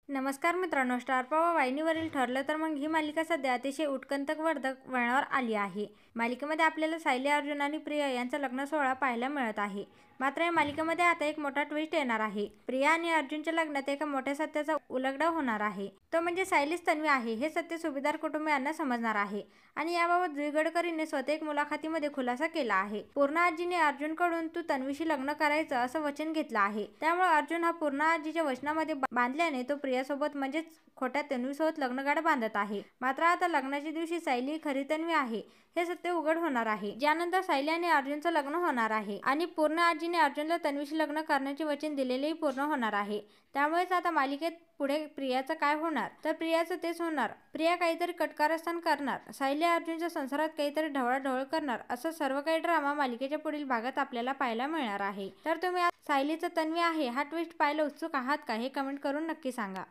नमस्कार मित्रांनो, स्टार प्रवाह वाहिनीवरील ठरलं तर मग ही मालिका सध्या अतिशय उत्कंठवर्धक वळणावर आली आहे. मालिकेमध्ये आपल्याला सायली, अर्जुन आणि प्रिया यांचा लग्न सोहळा पाहायला मिळत आहे. मात्र या मालिकेमध्ये आता एक मोठा ट्विस्ट येणार आहे. प्रिया आणि अर्जुनच्या लग्नात एका मोठ्या सत्याचा उलगडा होणार आहे. तो म्हणजे सायलीच तन्वी आहे हे सत्य सुभेदार कुटुंबियांना समजणार आहे. आणि याबाबत जुई गडकरींनी स्वतः एक मुलाखतीमध्ये खुलासा केला आहे. पूर्णा आजीने अर्जुनकडून तू तन्वीशी लग्न करायचं असं वचन घेतलं आहे. त्यामुळे अर्जुन हा पूर्णा आजीच्या वचनामध्ये बांधल्याने तो प्रियासोबत म्हणजेच खोट्या तन्वीसोबत लग्नगाठ बांधत आहे. मात्र आता लग्नाच्या दिवशी सायली खरी तन्वी आहे हे सत्य उघड होणार आहे. ज्यानंतर सायली आणि अर्जुनचं लग्न होणार आहे आणि पूर्णा आजीने अर्जुनला तन्वीशी लग्न करण्याचे वचन दिलेलेही पूर्ण होणार आहे. त्यामुळेच आता मालिकेत पुढे प्रियाचं काय होणार, तर प्रियाचं तेच होणार. प्रिया काहीतरी कटकारस्थान करणार, सायली अर्जुनच्या संसारात काहीतरी ढवळाढवळ करणार, असं सर्व काही ड्रामा मालिकेच्या पुढील भागात आपल्याला पाहायला मिळणार आहे. तर तुम्ही सायलीचं तन्वी आहे हा ट्विस्ट पाहायला उत्सुक आहात का, हे कमेंट करून नक्की सांगा.